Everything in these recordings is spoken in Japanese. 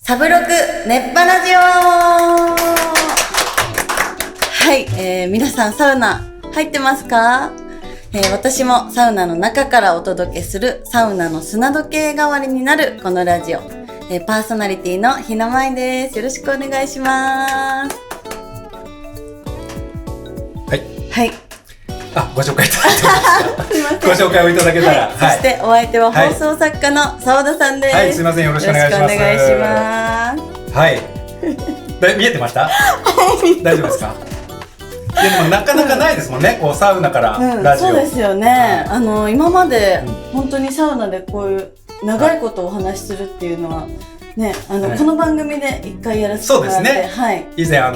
サブロク熱波ラジオ。はい、皆さんサウナ入ってますか？私もサウナの中からお届けするサウナの砂時計代わりになるこのラジオ、パーソナリティのひなまいです。よろしくお願いします。はい。ご紹介いただいてますか？ご紹介をいただけたら。そしてお相手は放送作家の澤田さんです。はい、すみません、よろしくお願いします。よろしくお願いします。はい。見えてました？大丈夫ですか？でもなかなかないですもんね、こうサウナからラジオ。そうですよね。今まで本当にサウナでこういう長いことをお話しするっていうのはね、この番組で一回やらせてもらって、そうですね。はい。以前千原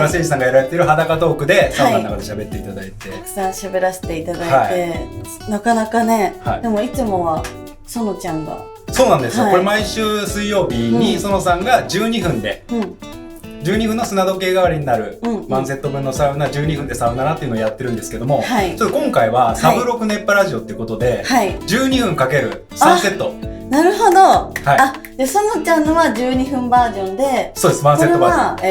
誠二さんがやられている裸トークでサウナの中で喋っていただいて、たくさん喋らせていただいて、なかなかね、でもいつもは園ちゃんが。そうなんですよ。これ毎週水曜日に園さんが12分で。12分の砂時計代わりになる1セット分のサウナ、12分でサウナなっていうのをやってるんですけども、ちょっと今回はサブロク熱波ラジオっていうことで、12分かける3セット。なるほど。で、園ちゃんのは12分バージョンで、そうです、1セットバージョ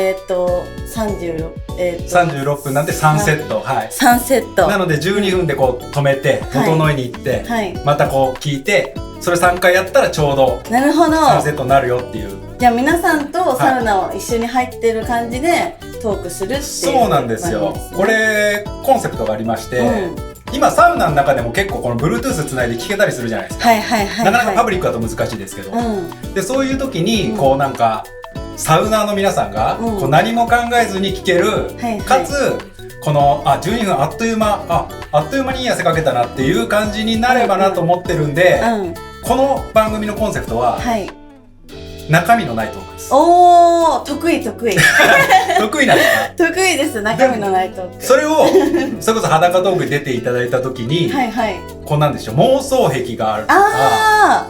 ン。36分なんで3セット。3セット。なので12分でこう止めて、整えに行って、またこう聞いて、それ3回やったらちょうど3セットになるよっていう。じゃあ皆さんとサウナを一緒に入ってる感じでトークするっていう、そうなんですよ。これコンセプトがありまして、今サウナの中でも結構この Bluetooth つないで聞けたりするじゃないですか。なかなかパブリックだと難しいですけど、でそういう時にこうなんかサウナーの皆さんがこう何も考えずに聞ける、かつこの12分あっという間にいい汗かけたなっていう感じになればなと思ってるんで、この番組のコンセプトは、中身のないトークです。おー、得意得意。得意なんですか？得意です、中身のないトーク。それをそれこそ裸トークに出ていただいた時に、こうなんでしょう、妄想癖があるとか、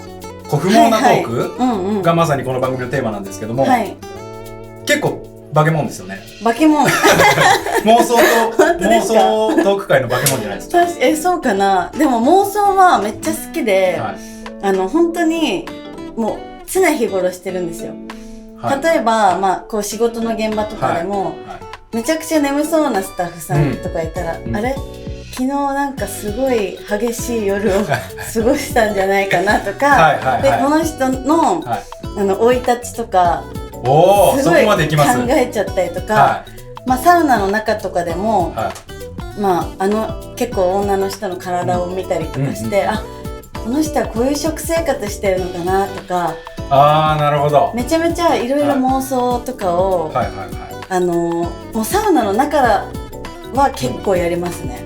こう不毛なトークがまさにこの番組のテーマなんですけども、結構化け物ですよね。化け物。妄想トーク界の化け物じゃないですか。そうかな。でも妄想はめっちゃ好きで、本当にもう常日頃してるんですよ。例えば、こう仕事の現場とかでも、めちゃくちゃ眠そうなスタッフさんとかいたら、あれ昨日なんかすごい激しい夜を過ごしたんじゃないかなとか、でこの人の生い立ちとかすごい考えちゃったりとか、サウナの中とかでも、結構女の人の体を見たりとかして、この人はこういう食生活してるのかなとか、なるほど。めちゃめちゃいろいろ妄想とかをもうサウナの中は結構やりますね。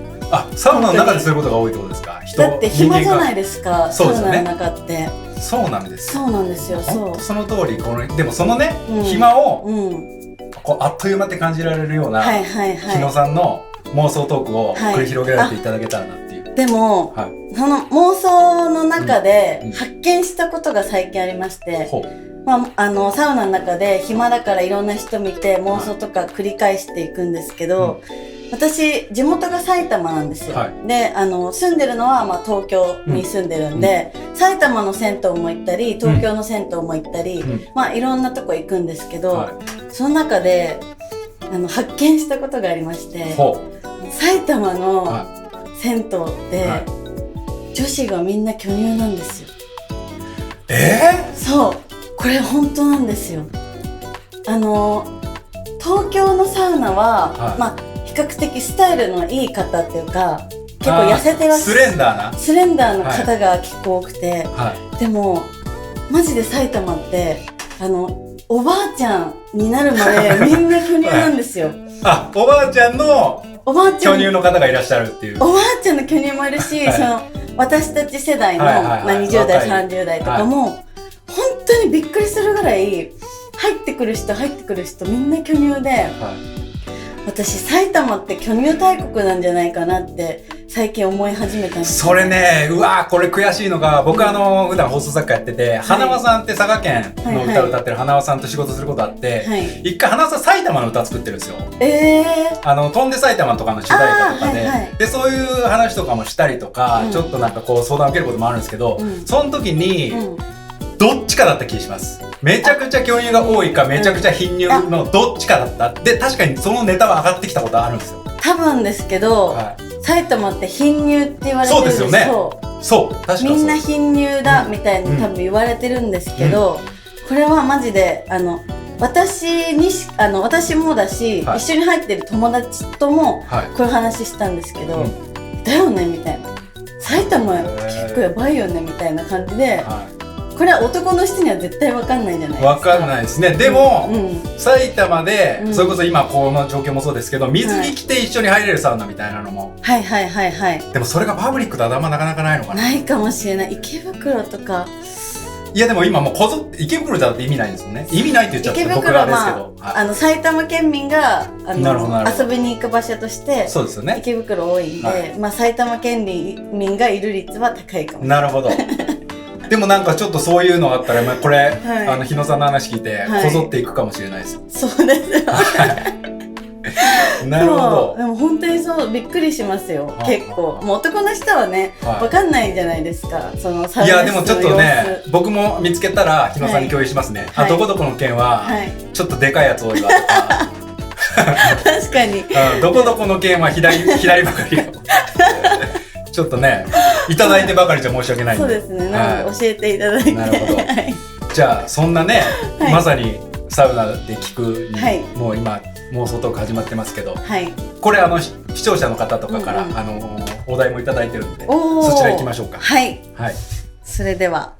サウナの中でそういうことが多いってことですか？だって暇じゃないですか、サウナの中って。そうなんです。そうなんですよ。その通り。でもそのね、暇をこうあっという間って感じられるような日野さんの妄想トークを繰り広げられていただけたらなっていう。でもその妄想の中で発見したことが最近ありまして、サウナの中で暇だからいろんな人見て妄想とか繰り返していくんですけど、私地元が埼玉なんですよ。で住んでるのは東京に住んでるんで、埼玉の銭湯も行ったり東京の銭湯も行ったり、いろんなとこ行くんですけど、その中で発見したことがありまして、埼玉の銭湯って女子がみんな巨乳なんですよ。そう、これ本当なんですよ。東京のサウナは、比較的スタイルのいい方っていうか、結構痩せてらっしゃるスレンダーの方が結構多くて、でもマジで埼玉っておばあちゃんになるまでみんな巨乳なんですよ。おばあちゃんの巨乳の方がいらっしゃるっていう。おばあちゃんの巨乳もいるし、私たち世代の20代30代とかも本当にびっくりするぐらい入ってくる人みんな巨乳で、私埼玉って巨乳大国なんじゃないかなって最近思い始めたんです。それね、これ悔しいのが、僕普段放送作家やってて、花輪さんって佐賀県の歌を歌ってる花輪さんと仕事することあって、一回花輪さん埼玉の歌作ってるんですよ。飛んで埼玉とかの主題歌とかで、そういう話とかもしたりとか、ちょっとなんかこう相談を受けることもあるんですけど、その時にどっちかだった気がします。めちゃくちゃ巨乳が多いかめちゃくちゃ貧乳のどっちかだった。で確かにそのネタは上がってきたことあるんですよ。多分ですけど、埼玉って貧乳って言われてるんですよ。そうですよね。そう確かにみんな貧乳だみたいに多分言われてるんですけど、これはマジで私もだし、一緒に入ってる友達ともこういう話したんですけど、だよねみたいな、埼玉結構やばいよねみたいな感じで、これは男の人には絶対分かんないじゃないですか。分かんないですね。でも、埼玉で、それこそ今この状況もそうですけど、水着着て一緒に入れるサウナみたいなのも、でもそれがパブリックだとあんまなかなかないのかな。ないかもしれない。池袋とか。いやでも今もう池袋だって意味ないんですよね。意味ないって言っちゃったら僕らですけど、埼玉県民が遊びに行く場所としてそうですよね、池袋多いんで、埼玉県民がいる率は高いかもしれない。なるほど。でもなんかちょっとそういうのあったら、これ日野さんの話聞いてこぞっていくかもしれないです。そうですよ。なるほど。でも本当にそう、びっくりしますよ。結構もう男の人はね、分かんないじゃないですか、そのサウナ室の様子。いやでもちょっとね、僕も見つけたら日野さんに共有しますね。どこどこの県はちょっとでかいやつ多いわとか。確かに。どこどこの県は左ばかり。ちょっとね、いただいてばかりじゃ申し訳ないんで。そうですね。なので教えていただいて。なるほど。じゃあそんなね、まさにサウナで聞くに、もう今妄想トーク始まってますけど、これ視聴者の方とかからお題もいただいてるんで、そちら行きましょうか。はい。それでは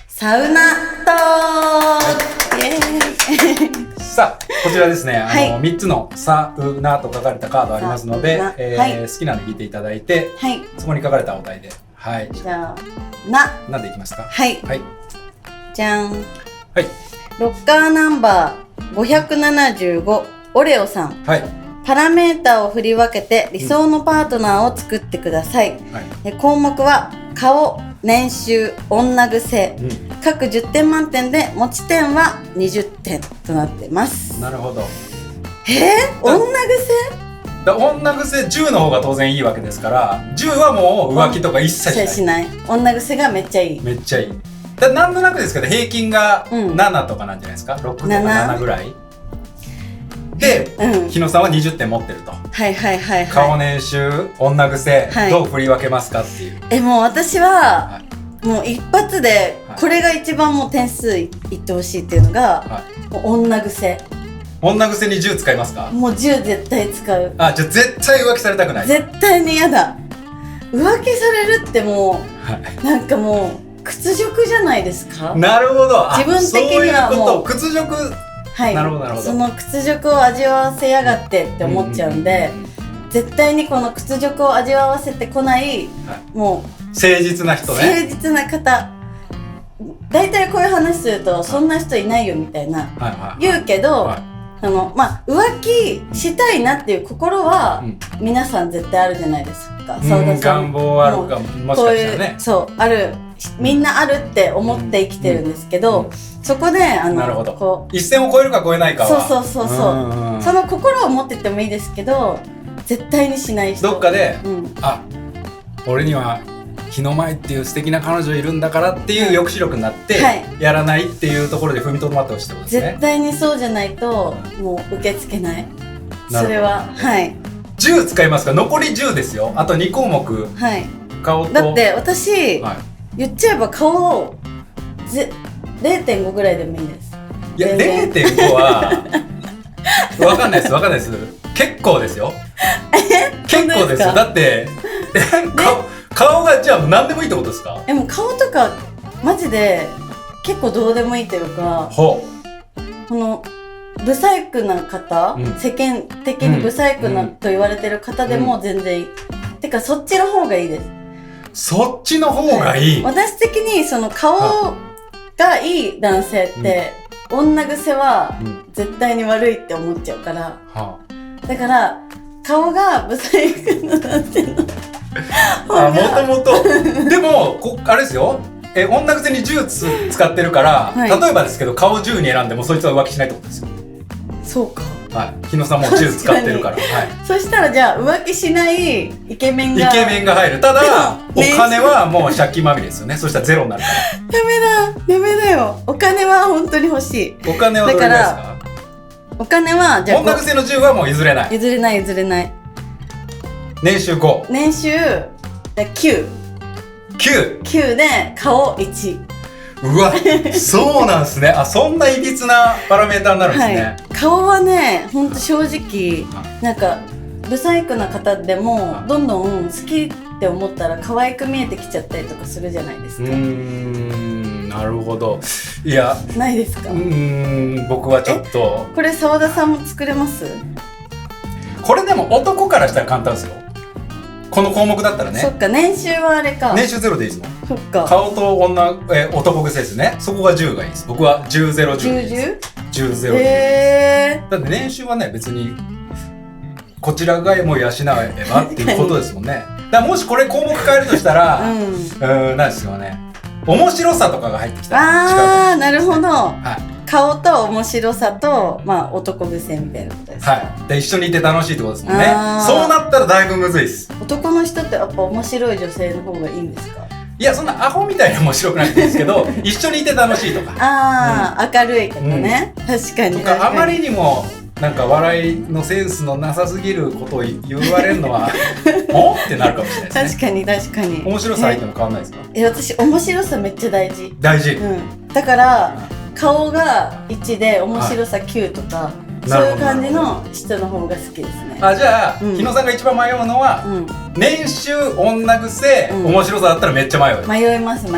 サウナトーク。イエーイ。さあこちらですね、3つのサウナと書かれたカードありますので、好きなの引いていただいて、そこに書かれたお題で、じゃあ何でいきますか。じゃん。ロッカーナンバー575オレオさん。パラメーターを振り分けて理想のパートナーを作ってください。項目は顔、年収、女癖、各10点満点で持ち点は20点となってます。なるほど。女癖？女癖10の方が当然いいわけですから、10はもう浮気とか一切しない。女癖がめっちゃいい。めっちゃいい。なんとなくですけど平均が7とかなんじゃないですか。6とか7ぐらいで、日野さんは20点持ってると。顔、年収、女癖、どう振り分けますかっていう。もう私はもう一発でこれが一番もう点数いってほしいっていうのが女癖。女癖に10使いますか？もう10絶対使う。じゃあ絶対浮気されたくない。絶対に嫌だ。浮気されるってもうなんかもう屈辱じゃないですか。なるほど。自分的にはもう屈辱。なるほどなるほど。その屈辱を味わわせやがってって思っちゃうんで、絶対にこの屈辱を味わわせてこないもう誠実な人ね。誠実な方。大体こういう話するとそんな人いないよみたいな言うけど、浮気したいなっていう心は皆さん絶対あるじゃないですか。願望あるかもしかしたらね。そうある、みんなあるって思って生きてるんですけど、そこでなるほど、一線を越えるか越えないかはそうその心を持っててもいいですけど、絶対にしない人。どっかで俺には日の前っていう素敵な彼女いるんだからっていう抑止力になってやらないっていうところで踏みとどまってほしいってことですね。絶対にそうじゃないともう受け付けない。それは10使いますか。残り10ですよ。あと2項目。顔と。だって私言っちゃえば顔を0.5 ぐらいでもいいです。いや 0.5 は分かんないです結構ですよ。結構ですよ。だって顔がじゃあ何でもいいってことですか。もう顔とかマジで結構どうでもいいというか、このブサイクな方、世間的にブサイクなと言われてる方でも全然いい。てかそっちの方がいいです。そっちの方がいい。私的にその顔がいい男性って女癖は絶対に悪いって思っちゃうから、だから顔がブサイクな男性のもともとでもあれですよ。女癖に10使ってるから、例えばですけど顔10に選んでもそいつは浮気しないってことですよ。そうか。はい。日野さんも銃使ってるから。はい。そしたらじゃあ浮気しないイケメンが入る。ただお金はもう借金まみれですよね。そしたらゼロになるから。ダメだよ。お金は本当に欲しい。お金はどれぐらいですか？お金はじゃあ女癖の銃はもう譲れない。譲れない。年収5。年収9で顔1。うわ、そうなんですね。あ、そんないびつなパラメーターになるんですね。はい、顔はね、ほんと正直なんかブサイクな方でもどんどん好きって思ったら可愛く見えてきちゃったりとかするじゃないですか。なるほど。いや、ないですか？僕はちょっと。これ澤田さんも作れます？これでも男からしたら簡単ですよ。この項目だったらね。そっか、年収はあれか。年収ゼロでいいですもん。そっか。顔と男癖ですね。そこが10がいいです。僕は10、0、10です。10、0、10。だって年収はね、別にこちらがもう養えばっていうことですもんね。だからもしこれ項目変えるとしたら、なんですよね。面白さとかが入ってきたら。なるほど。はい。顔と面白さと、まあ、男癖みたいなことですか？はい。で、一緒にいて楽しいってことですもんね。そうなったらだいぶむずいです。男の人ってやっぱ面白い女性の方がいいんですか？いや、そんなアホみたいに面白くなくていいですけど、一緒にいて楽しいとか。明るいとかね。確かに。とか、あまりにも、なんか笑いのセンスのなさすぎることを言われるのはおってなるかもしれないですね。確かに面白さ相手も変わんないですか？私面白さめっちゃ大事。だから顔が1で面白さ9とか、そういう感じの人の方が好きですね。じゃあ、日野さんが一番迷うのは、年収、女癖、面白さだったらめっちゃ迷う。迷います。そ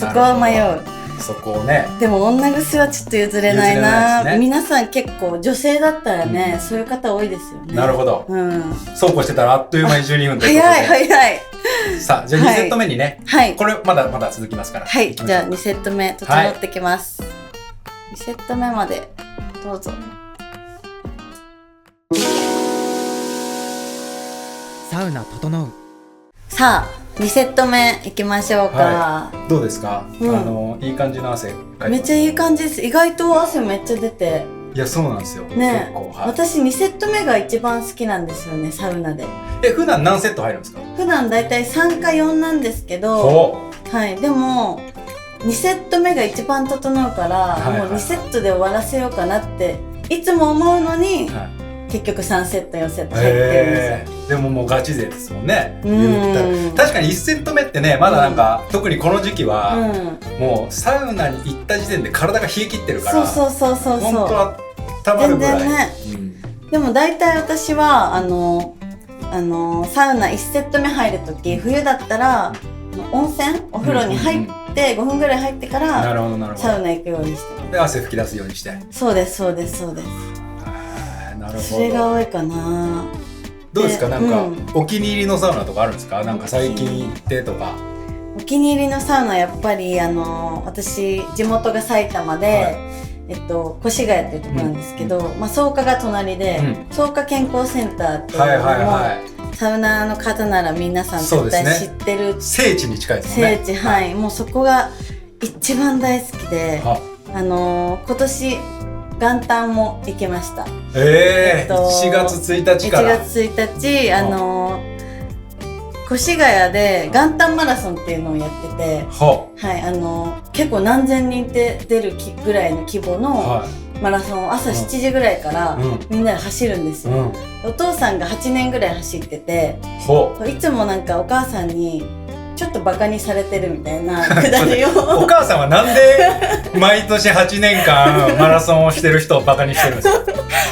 こは迷う。そこをね。でも女癖はちょっと譲れないな。皆さん結構女性だったらね、そういう方多いですよね。なるほど。そうこうしてたらあっという間に12分ということで。早い。さあ、じゃあ2セット目にね。これまだ続きますから。はい。じゃあ2セット目整ってきます。2セット目までどうぞ。サウナ整う。さあ2セット目いきましょうか。どうですか？いい感じの汗かいてます？めっちゃいい感じです。意外と汗めっちゃ出て。いや、そうなんですよね。私2セット目が一番好きなんですよね、サウナで。普段何セット入るんですか？普段だいたい3か4なんですけど、でも2セット目が一番整うから、もう2セットで終わらせようかなっていつも思うのに、結局3セット4セット入ってるんですよ。でももうガチ勢ですもんね。確かに1セット目ってね、まだなんか、特にこの時期は、もうサウナに行った時点で体が冷え切ってるから、そう本当はたまるぐらい。全然ね。でも大体私はサウナ1セット目入る時、冬だったら温泉お風呂に入って5分ぐらい入ってからサウナ行くようにしてます。で、汗吹き出すようにして。そうです。それが多いかな。どうですか？なんかお気に入りのサウナとかあるんですか？なんか最近行ってとか。お気に入りのサウナやっぱり私地元が埼玉で、越谷っていうところなんですけど、草加が隣で、草加健康センターっていうのもサウナーの方なら皆さん絶対知ってる、聖地に近いですね。聖地、もうそこが一番大好きで、今年元旦も行けました。1月1日から。1月1日越谷で元旦マラソンっていうのをやってて、結構何千人って出るぐらいの規模のマラソンを朝7時ぐらいからみんなで走るんですよ。お父さんが8年ぐらい走ってて、いつもなんかお母さんにちょっとバカにされてるみたいなくだりをお母さんはなんで毎年8年間マラソンをしてる人をバカにしてるんですか？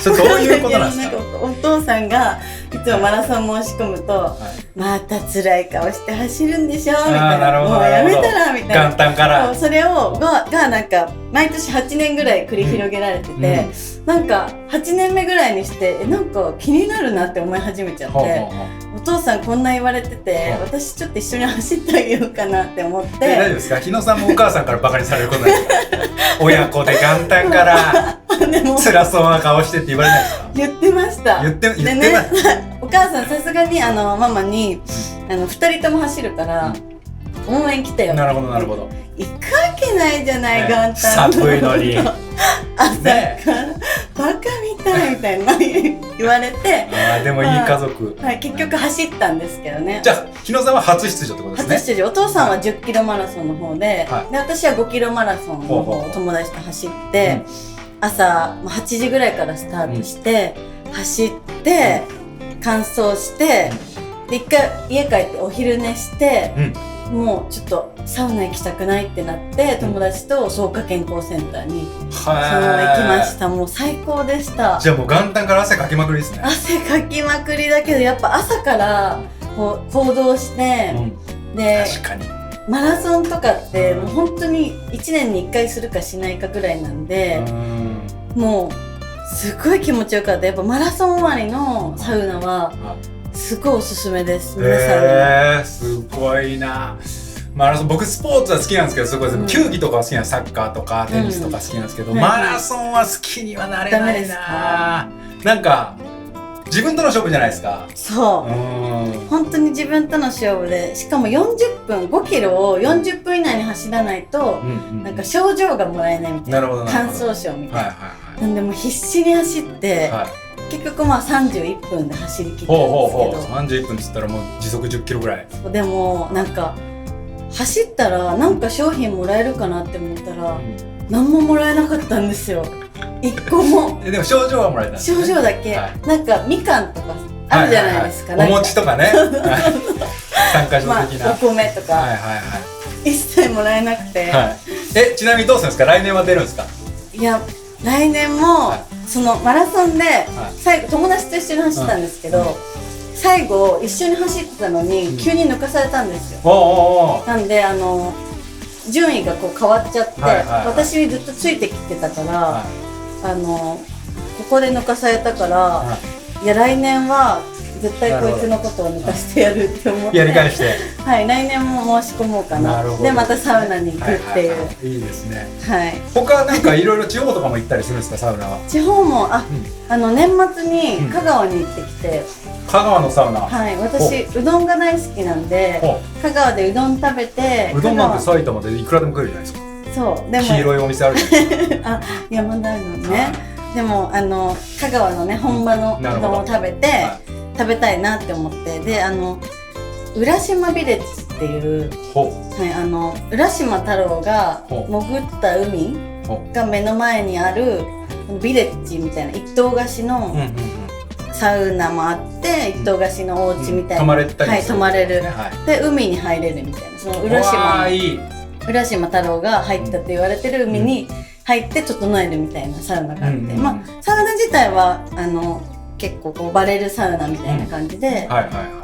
それどういうことなんですか？お父さんがいつもマラソン申し込むと、また辛い顔して走るんでしょみたいな、もうやめたらみたいな、元旦からそれをがなんか毎年8年ぐらい繰り広げられてて、なんか8年目ぐらいにしてなんか気になるなって思い始めちゃって、お父さんこんな言われてて、私ちょっと一緒に走ってあげようかなって思って。大丈夫ですか？日野さんもお母さんからバカにされることないですか？親子で元旦から辛そうな顔してって言われないですか？言ってました。言ってまお母さんさすがにママに2人とも走るから応援来てよ。なるほどなるほど。行くわけないじゃない、元旦寒いのに朝からバカみたいみたいな言われてでもいい家族、はい、結局走ったんですけどね。じゃあ日野さんは初出場ってことですね。初出場。お父さんは10キロマラソンの方で、で私は5キロマラソンの方を友達と走って、朝8時ぐらいからスタートして、走って乾燥して、で一回家帰ってお昼寝して、もうちょっとサウナ行きたくないってなって友達と草加健康センターに行きました。もう最高でした。じゃあもう元旦から汗かきまくりですね。汗かきまくりだけどやっぱ朝からこう行動して、で確かにマラソンとかってもう本当に1年に1回するかしないかぐらいなんで、もうすごい気持ちよかった。やっぱマラソン終わりのサウナはすごいおすすめです。皆さんに。すごいな。マラソン、僕スポーツは好きなんですけど、すごい球技とかは好きな、サッカーとかテニスとか好きなんですけど、マラソンは好きにはなれないな。なんか自分との勝負じゃないですか。そう。本当に自分との勝負で、しかも40分、5キロを40分以内に走らないと、なんか賞状がもらえないみたいな。完走賞みたいな。なんでも必死に走って、結局31分で走り切ったんですけど。31分っつったらもう時速10キロぐらい。でもなんか走ったらなんか商品もらえるかなって思ったら、何ももらえなかったんですよ。1個も。でも賞状はもらえたんですね。賞状だけ、なんかみかんとかあるじゃないですか。お餅とかね。参加賞的な。お米とか。一切もらえなくて。ちなみにどうするんですか？来年は出るんですか？いや、来年もそのマラソンで最後友達と一緒に走ったんですけど、最後一緒に走ってたのに急に抜かされたんですよ。なんで順位がこう変わっちゃって、私にずっとついてきてたから、ここで抜かされたから、いや来年は絶対こいつのことを抜かしてやるって思って、やり返して、はい、来年も申し込もうかな。でまたサウナに行くっていう。いいですね。はい。他なんかいろいろ地方とかも行ったりするんですか、サウナは？地方も年末に香川に行ってきて。香川のサウナ。はい、私うどんが大好きなんで、香川でうどん食べて。うどんなんて埼玉でいくらでも食えるじゃないですか。そう、でも黄色いお店あるじゃないですか。山田うどんね。でも香川のね本場のうどんを食べて、食べたいなって思って、で浦島ビレッジっていう、浦島太郎が潜った海が目の前にあるビレッジみたいな一棟貸しのサウナもあって、一棟貸しのお家みたいな、泊まれる、で海に入れるみたいな、その浦島太郎が入ったって言われてる海に入って整えるみたいなサウナがあって、サウナ自体は結構こうバレルサウナみたいな感じで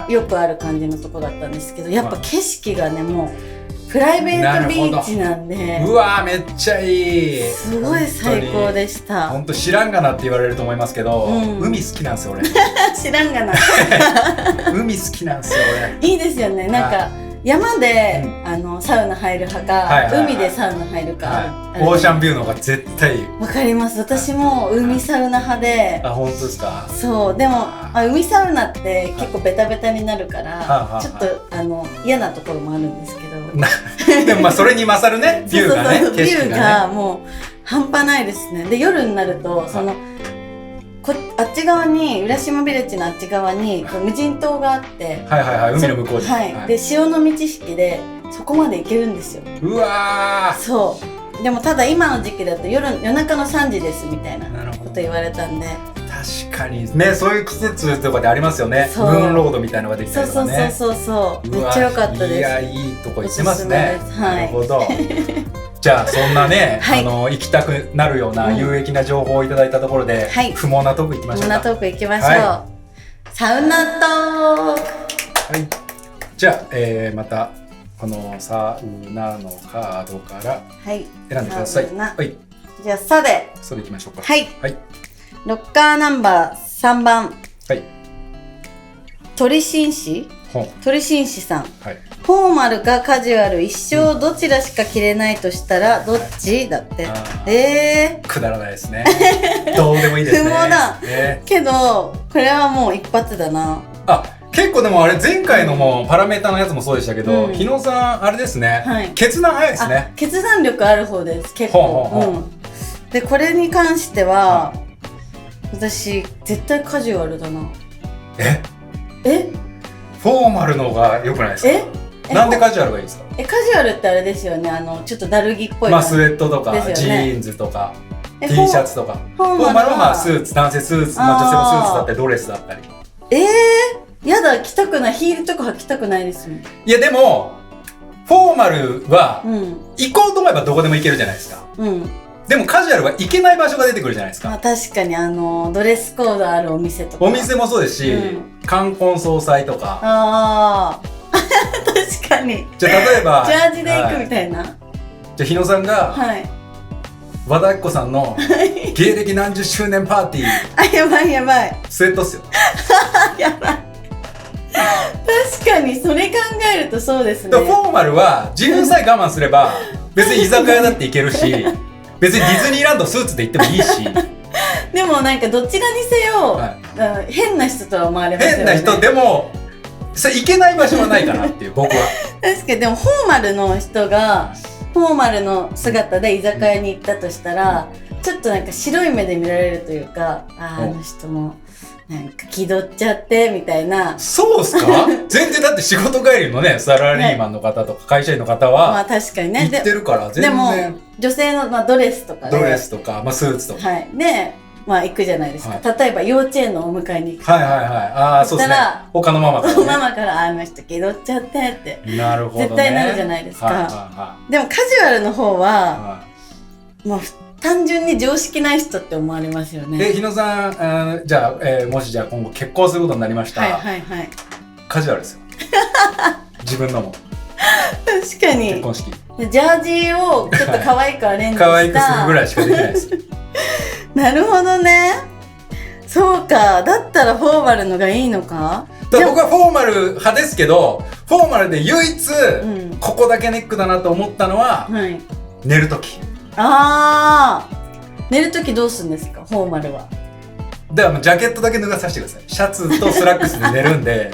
よくある感じのとこだったんですけど、やっぱ景色がねもうプライベートビーチなんで、うわーめっちゃいい。すごい最高でした。本当知らんがなって言われると思いますけど、海好きなんですよ俺。知らんがな。海好きなんですよ俺。いいですよね。なんか山でサウナ入る派か、海でサウナ入るか、オーシャンビューの方が絶対いい。わかります。私も海サウナ派で。あ、本当ですか？そう、でも海サウナって結構ベタベタになるから、ちょっと嫌なところもあるんですけど。でもそれに勝るね、ビューがね、ビューがもう半端ないですね。で夜になるとあっち側に浦島ビレッジのあっち側に無人島があって、海の向こうで、で潮の満ち引きでそこまで行けるんですよ。うわー。そう。でもただ今の時期だと夜中の3時ですみたいなこと言われたんで。確かにね、そういう季節とかでありますよね。ムーンロードみたいなのができたりとかね。そうめっちゃ良かったです。いや、いいとこ行ってますね。なるほど。じゃあそんなね、行きたくなるような有益な情報をいただいたところで、不毛なトークいきましょうか。不毛なトークいきましょう。サウナトーク。じゃあまたこのサウナのカードから選んでください。じゃあサでいきましょうか。ロッカーナンバー3番。鳥紳士さん。フォーマルかカジュアル、一生どちらしか着れないとしたらどっち？だって。くだらないですね。どうでもいいですね。不毛だ。けどこれはもう一発だな。結構でもあれ前回のもパラメーターのやつもそうでしたけど、日野さんあれですね。決断早いですね。決断力ある方です結構。でこれに関しては私絶対カジュアルだな。フォーマルの方が良くないですか？なんでカジュアルがいいですか？カジュアルってあれですよね、ちょっとダルギっぽい、まあスウェットとか、ね、ジーンズとか T シャツとか。フォーマルはまあスーツ、男性スーツ、まあ、女性もスーツだったりドレスだったり。やだ、着たくない。ヒールとか履きたくないですもん。いやでもフォーマルは、行こうと思えばどこでも行けるじゃないですか。でもカジュアルは行けない場所が出てくるじゃないですか。まあ、確かにドレスコードあるお店とか。お店もそうですし、冠婚葬祭とか。確かに。じゃあ例えばジャージで行くみたいな。じゃあ日野さんが、和田アキ子さんの芸歴何十周年パーティー。やばいやばい。スウェットっすよ。やばい。確かにそれ考えるとそうですね。フォーマルは自分さえ我慢すれば別に居酒屋だって行けるし、別にディズニーランドスーツで行ってもいいし。でもなんかどちらにせよ、変な人とは思われますよね。変な人でもそれ行けない場所はないかなっていう僕は。確かに。でもフォーマルの人がフォーマルの姿で居酒屋に行ったとしたら、ちょっとなんか白い目で見られるというか、あの人もなんか気取っちゃってみたいな。そうっすか？全然だって仕事帰りのねサラリーマンの方とか会社員の方は、まあ確かにね、行ってるから全然。でも女性の、ドレスとかね、ドレスとか、スーツとか、で行くじゃないですか。例えば幼稚園のお迎えに行く。そうですね。他のママからね。ママからあの人気取っちゃってって。なるほどね。絶対なるじゃないですか。でもカジュアルの方は、もう単純に常識ない人って思われますよね。日野さん、じゃあ、もしじゃあ今後結婚することになりました。カジュアルですよ。自分のも。確かに。結婚式。ジャージをちょっと可愛くアレンジした。可愛くするぐらいしかできないです。なるほどね。そうか。だったらフォーマルのがいいのか。僕はフォーマル派ですけど、フォーマルで唯一、ここだけネックだなと思ったのは、寝るとき。寝るときどうするんですか、フォーマルは。だからジャケットだけ脱がさせてください。シャツとスラックスで寝るんで。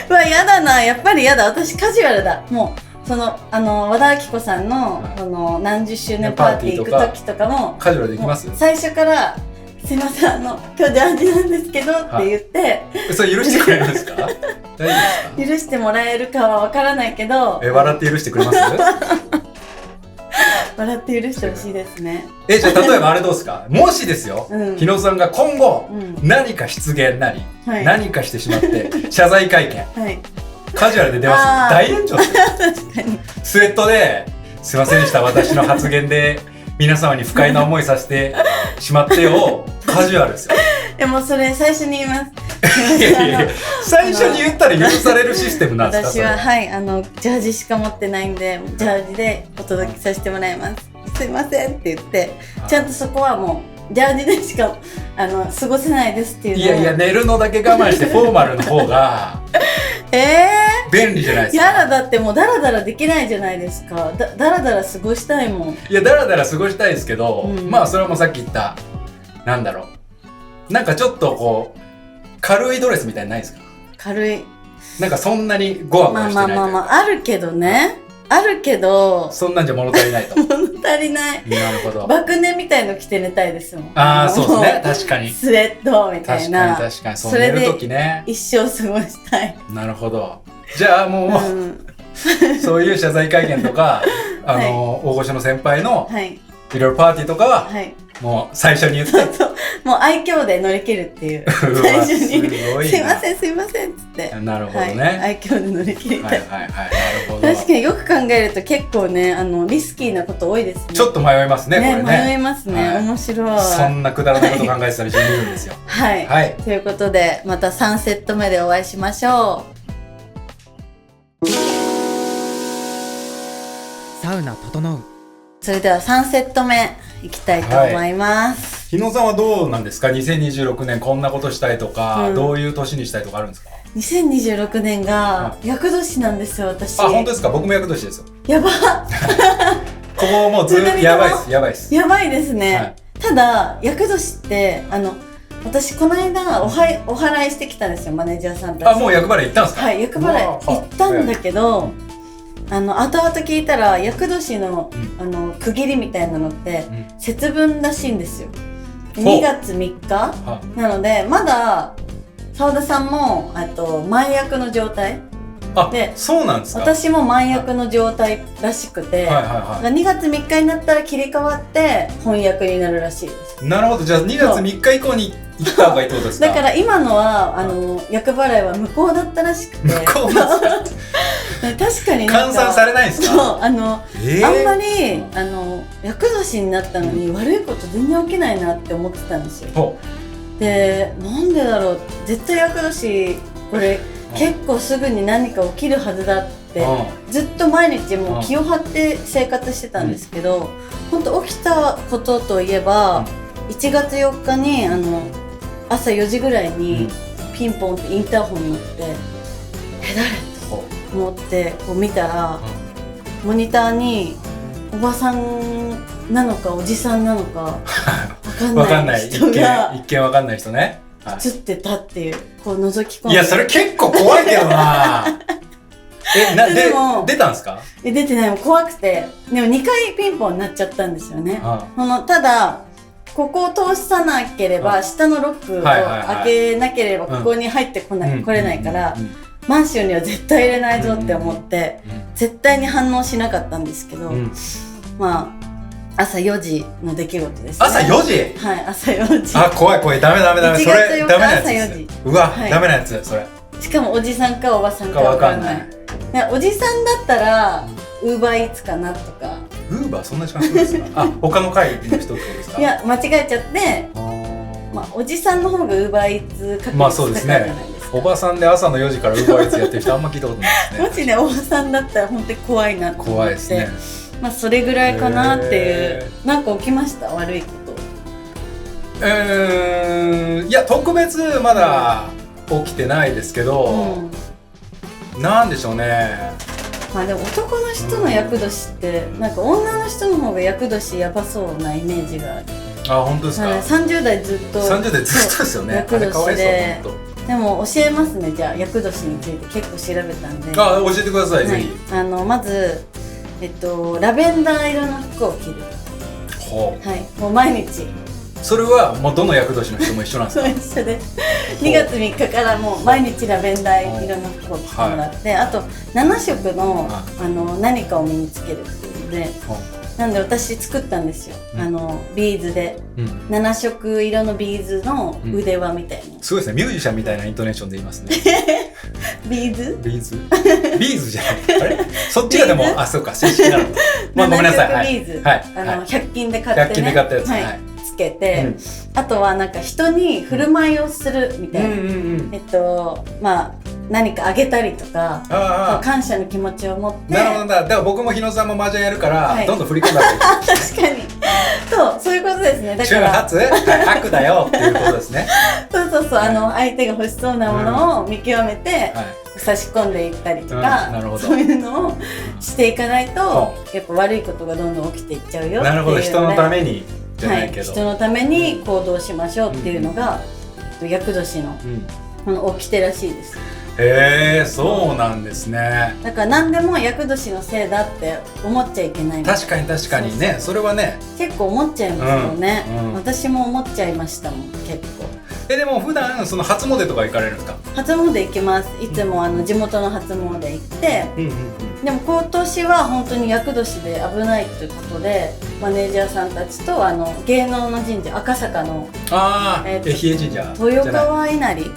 やだな。やっぱりやだ。私カジュアルだ。もう和田アキ子さんの何十周年パーティー行く時とかもカジュアルで行きます？最初からすいません今日ジャージなんですけどって言って、それ許してくれるんですか？大丈夫ですか？許してもらえるかはわからないけど、笑って許してくれます？笑って許してほしいですね。じゃあ例えばあれどうですか？もしですよ、日野さんが今後、何か失言なり、何かしてしまって謝罪会見、カジュアルで出ます。大炎上ですよ。確かに。スウェットで、すいませんでした、私の発言で皆様に不快な思いさせてしまってをカジュアルですよ。でもそれ最初に言います。最初に言ったら許されるシステムなんですか？私はジャージしか持ってないんで、ジャージでお届けさせてもらいます。すいませんって言って、ちゃんとそこはもうジャージでしか過ごせないですっていうのを。いや寝るのだけ我慢してフォーマルの方が便利じゃないですか。やだ、だってもうダラダラできないじゃないですか。ダラダラ過ごしたいもん。いやダラダラ過ごしたいですけど、まあそれはもうさっき言ったなんだろう、なんかちょっとこう軽いドレスみたいにないですか？軽い。なんかそんなにゴワゴワしてないというか。あるけどね。あるけど。そんなんじゃ物足りないと。物足りない。なるほど。バクネみたいの着て寝たいですもん。そうですね。確かに。スウェットみたいな。確かに。そう寝るときね。一生過ごしたい。なるほど。じゃあもう、そういう謝罪会見とか、大御所の先輩のいろいろパーティーとかは、もう最初に言って。もう愛嬌で乗り切るっていう。最初に。すいませんすいませんっつって。なるほどね。愛嬌で乗り切りたい。なるほど。確かによく考えると結構ね、リスキーなこと多いですね。ちょっと迷いますね、これね。迷いますね。面白い。そんなくだらないこと考えてたら自分いるんですよ。はい。ということで、また3セット目でお会いしましょう。サウナ整う。それでは3セット目いきたいと思います。日野さんはどうなんですか？2026年こんなことしたいとか、どういう年にしたいとかあるんですか？2026年が厄年なんですよ、私。本当ですか？僕も厄年ですよ。やばここもうずっとやばいです。やばいです。やばいですね。ただ厄年って私この間お祓いしてきたんですよ、マネージャーさんたち。もう厄払い行ったんですか？はい、厄払い行ったんだけど、後々聞いたら厄年の区切りみたいなのって節分らしいんですよ。2月3日なので、まだ澤田さんも前役の状態で、そうなんですか。私も前役の状態らしくて、2月3日になったら切り替わって翻訳になるらしいです。なるほど。じゃあ2月3日以降に行った方がいいってことですか。だから今のは厄払いは無効だったらしくて。無効なんですか。確かに換算されないんですか。そうあんまり厄年になったのに悪いこと全然起きないなって思ってたんですよ。で、なんでだろう、絶対厄年これ結構すぐに何か起きるはずだってずっと毎日もう気を張って生活してたんですけど、本当起きたことといえば1月4日に朝4時ぐらいにピンポンってインターホンに乗って誰と思ってこう見たら、モニターにおばさんなのかおじさんなのか分かんない人が一見分かんない人ね映ってたっていう、こう覗き込んで。いや、それ結構怖いけどなでも出たんですか。出てない、もう怖くて。でも2回ピンポンになっちゃったんですよね。ただここを通さなければ、下のロックを開けなければここに入ってこれないから、マンションには絶対入れないぞって思って、絶対に反応しなかったんですけど、まあ朝4時の出来事ですね。朝4時？はい、朝4時。あ、怖い怖い、ダメ。それダメなやつです。うわ、ダメなやつ、それ。しかもおじさんかおばさんかわかんない。おじさんだったらウーバーイーツかなとか。ウーバーそんな時間するんですか。あ、他の会の人ってことですか。いや、間違えちゃって、おじさんの方がウーバーイーツ確率高いじゃないですか。おばさんで朝の4時からウーバーイーツやってる人あんま聞いたことないですね。もしね、おばさんだったら本当に怖いなって思って。怖いですね。それぐらいかなっていう。なんか起きました？悪いこと。いや、特別まだ起きてないですけど、なんでしょうね。でも男の人の厄年ってなんか女の人の方が厄年やばそうなイメージがある。あ、本当ですか。30代ずっとですよね。厄年で。でも教えますね。じゃあ厄年について結構調べたんで。あ、教えてください、ぜひ。まずラベンダー色の服を着る。はい、もう毎日。それはもうどの厄年の人も一緒なんですか。一緒で2月3日からもう毎日ラベンダー色の服を着てもらって、あと7色の何かを身につけるっていうので、なんで私作ったんですよ。ビーズで7色色のビーズの腕輪みたいな。すごいですね。ミュージシャンみたいなイントネーションで言いますね。ビーズ？ビーズじゃない。あれ？そっちがでも、あ、そうか、正式なの。まあごめんなさい。ビーズ。100均で買ってね。100均で買ったやつ。つけて、あとはなんか人に振る舞いをするみたいな。まあ何かあげたりとか、感謝の気持ちを持って。なるほど。だから僕も日野さんも麻雀やるから、どんどん振り込んだ方がいい。確かに。そういうことですね。だから。周波悪だよっていうことですね。そう、相手が欲しそうなものを見極めて差し込んでいったりとか、そういうのをしていかないと、やっぱ悪いことがどんどん起きていっちゃうよっていうので。なるほど。人のためにじゃないけど。人のために行動しましょうっていうのが厄年の掟らしいです。へえ、そうなんですね。だから何でも厄年のせいだって思っちゃいけない。確かにね。それはね、結構思っちゃいますよね。私も思っちゃいましたもん、結構。でも普段その初詣とか行かれるんですか。初詣行きます。いつも地元の初詣行って、でも今年は本当に厄年で危ないということで、マネージャーさんたちと芸能の神社、赤坂の愛媛神社、豊川稲荷に、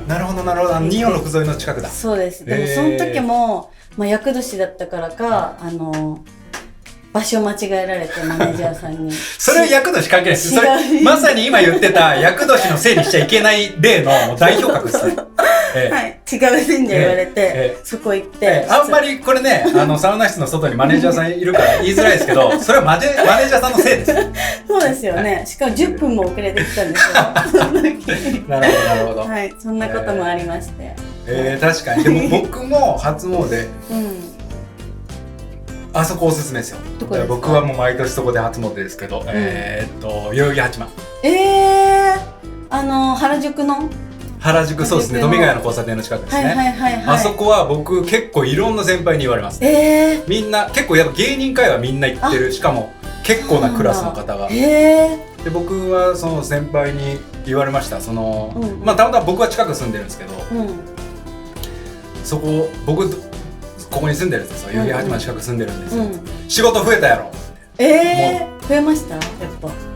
なるほど246沿いの近くだ。そうです。でもその時も厄年だったからか場所間違えられて、マネージャーさんに。それは厄年関係ないです。それまさに今言ってた厄年のせいにしちゃいけない例の代表格ですね。はい、違う神社言われて、そこ行って。あんまりこれね、サウナ室の外にマネージャーさんいるから言いづらいですけど、それはマネージャーさんのせいです。そうですよね。しかも10分も遅れてきたんですよ。なるほど。はい、そんなこともありまして。確かに。でも僕も初詣、あそこおすすめですよ。僕はもう毎年そこで初詣ですけど、代々木八幡。原宿の原宿、そうですね。飲み屋の交差点の近くですね。あそこは僕結構いろんな先輩に言われます。みんな結構やっぱ芸人界はみんな行ってる。しかも結構なクラスの方が。で僕はその先輩に言われました。その、まあたまたま僕は近く住んでるんですけど、そこ僕ここに住んでるんですよ。代々木八幡近く住んでるんですよ。仕事増えたやろ。増えましたやっ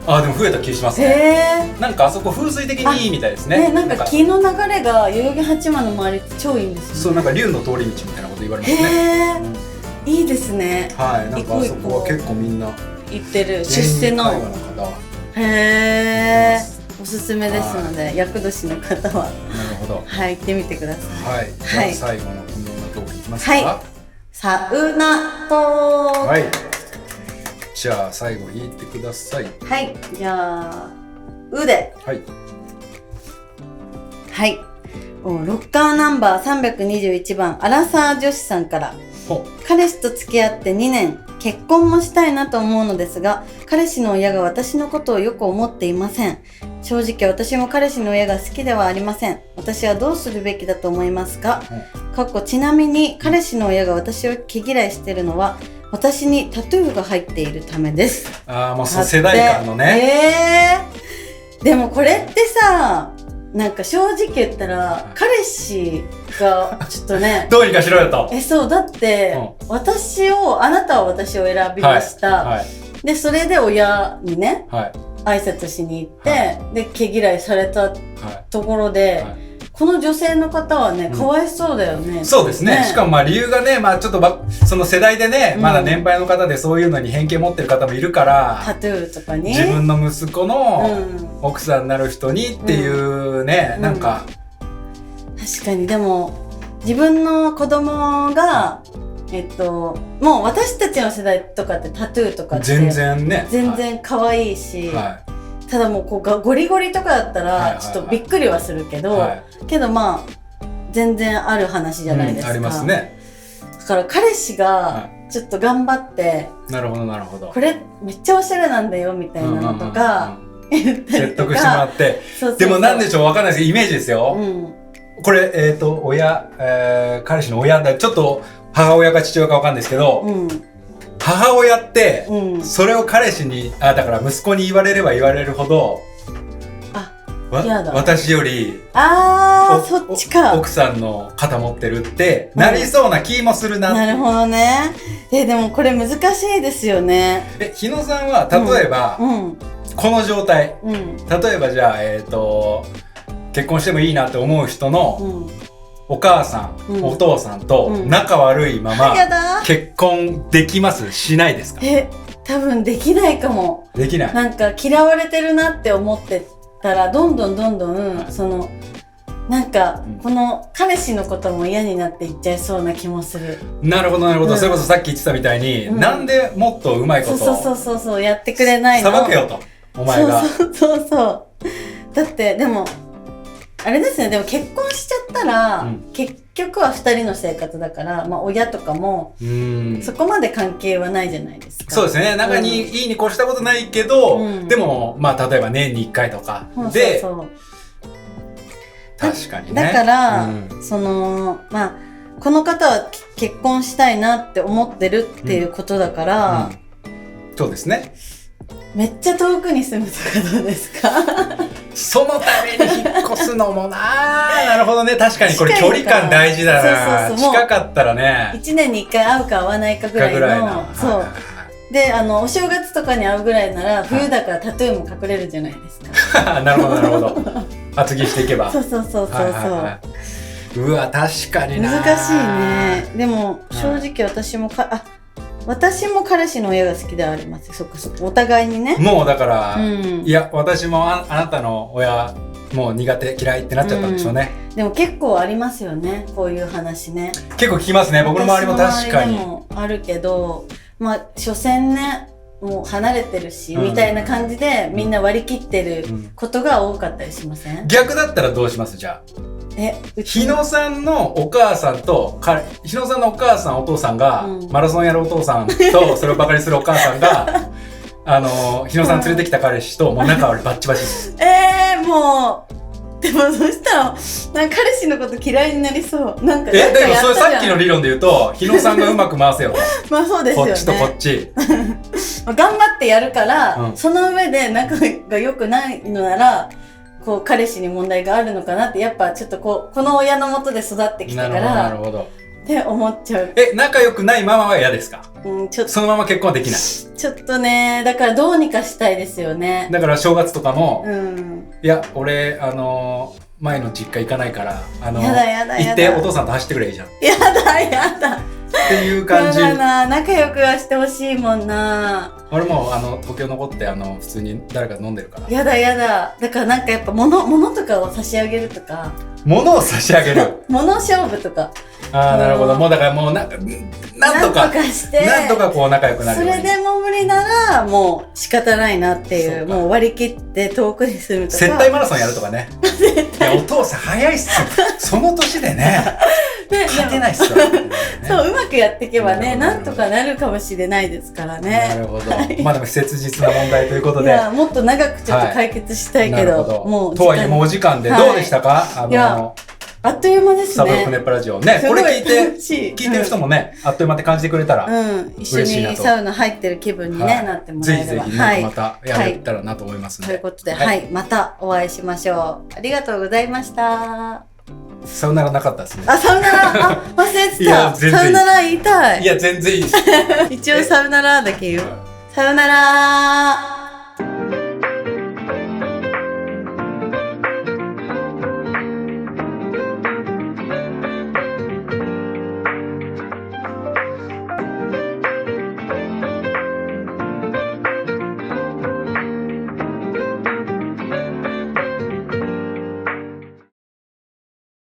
ぱ。でも増えた気しますね。なんかあそこ風水的にいいみたいですね。なんか気の流れが代々木八幡の周りって超いいんですよね。そう、なんか龍の通り道みたいなこと言われますね。いいですね。はい、なんかあそこは結構みんな行ってる出世の。おすすめですので、厄年の方は。なるほど。はい、行ってみてください。はい、じゃあ最後のこのようなトークいきますか。はい。サウナトーク。はい。じゃあ最後引いてください。はい、じゃあうで。はい。はい。ロッカーナンバー321番アラサー女子さんから。彼氏と付き合って2年、結婚もしたいなと思うのですが、彼氏の親が私のことをよく思っていません。正直私も彼氏の親が好きではありません。私はどうするべきだと思いますか？ちなみに彼氏の親が私を毛嫌いしているのは、私にタトゥーが入っているためです。もうその世代間のね。でもこれってさ、なんか正直言ったら、彼氏がちょっとねどうにかしろよと。そうだって、あなたは私を選びました、でそれで親にね、挨拶しに行って、で毛嫌いされたところで、この女性の方はね、かわいそうだよね。そうですね。しかもまあ理由がね、まあちょっとその世代でね、まだ年配の方でそういうのに偏見持ってる方もいるから、タトゥーとかに自分の息子の奥さんになる人にっていうね、なんか確かに。でも自分の子供がもう私たちの世代とかってタトゥーとかって全然ね、全然可愛いし、ただもうこうゴリゴリとかだったらちょっとびっくりはするけど、けどまあ全然ある話じゃないですか。ありますね。だから彼氏がちょっと頑張って、なるほどなるほど、これめっちゃおしゃれなんだよみたいなのとか説得してもらって、でもなんでしょう、わかんないですけどイメージですよ。これ彼氏の親だ、ちょっと母親か父親かわかんないですけど、母親って、それを彼氏に、だから息子に言われれば言われるほど、私より、そっちか。奥さんの肩持ってるって、なりそうな気もするな。なるほどね。でもこれ難しいですよね。日野さんは、例えば、この状態、例えばじゃあ、結婚してもいいなって思う人の、お母さん、お父さんと仲悪いまま結婚できます？しないですか？多分できないかも。できない。なんか嫌われてるなって思ってたら、どんどんそのなんかこの彼氏のことも嫌になっていっちゃいそうな気もする。なるほどなるほど。それこそさっき言ってたみたいに、なんでもっとうまいことそうやってくれないの？裁けよと、お前が。そうだってでもあれですね、でも結婚しちゃったら、結局は2人の生活だから、まあ親とかもそこまで関係はないじゃないですか。そうですね。仲にいいに越したことないけど、でもまあ例えば年に1回とかで、確かにね。だから、そのまあこの方は結婚したいなって思ってるっていうことだから、そうですね。めっちゃ遠くに住むとかどうですか？そのために引っ越すのもなるほどね。確かにこれ距離感大事だな。近かったらね。1年に1回会うか会わないかぐらいの。そう。で、お正月とかに会うぐらいなら、冬だからタトゥーも隠れるじゃないですか。なるほどなるほど。厚着していけば。そう。うわ、確かにな。難しいね。でも正直私も彼氏の親が好きではあります。そこお互いにね。もうだから、いや私もあなたの親もう苦手嫌いってなっちゃったんでしょうね。でも結構ありますよね、こういう話ね。結構聞きますね。僕の周りも確かに。周りでもあるけど、まあ所詮ね、もう離れてるし、みたいな感じでみんな割り切ってることが多かったりしません？逆だったらどうします？じゃあ。日野さんのお母さんと日野さんのお母さんお父さんが、マラソンやるお父さんとそれをバカにするお母さんが日野さん連れてきた彼氏ともう仲悪いバッチバチです。もうでもそしたらなんか彼氏のこと嫌いになりそう。なんかでもそれさっきの理論で言うと日野さんがうまく回せよとまあそうですよね。こっちとこっち頑張ってやるから、その上で仲が良くないのならこう彼氏に問題があるのかなって、やっぱちょっとこの親の元で育ってきたからなるほどって思っちゃう。仲良くないママは嫌ですか？ちょっとそのまま結婚はできない？ちょっとね、だからどうにかしたいですよね。だから正月とかも、いや俺前の実家行かないから行ってお父さんと走ってくれいいじゃん。やだっていう感じ。やだな、仲良くはしてほしいもんな。俺も東京残って普通に誰か飲んでるから。やだ。だからなんかやっぱ物とかを差し上げるとか。物を差し上げる。物勝負とか。なるほど。もうだからもうなんとかしてなんとかこう仲良くなるように。それでも無理ならもう仕方ないなっていう、もう割り切って遠くに住むとか。接待マラソンやるとかね。いやお父さん早いっすよ。その年でね。勝てないっすよ。そううまくやっていけばね、なんとかなるかもしれないですからね。なるほど。まあでも切実な問題ということで。いやもっと長くちょっと解決したいけど、もうとはいえもうお時間でどうでしたか？あっという間ですね。サブロックネップラジオね。これ聞いてる人もね、あっという間って感じてくれたら一緒にサウナ入ってる気分になってもらえれば。ぜひまたやれたらなと思いますので。ということで、またお会いしましょう。ありがとうございました。サウナラなかったですね。サウナラ忘れてた。サウナラ言いたい。いや全然いいです。一応サウナラだけ言う。さよなら。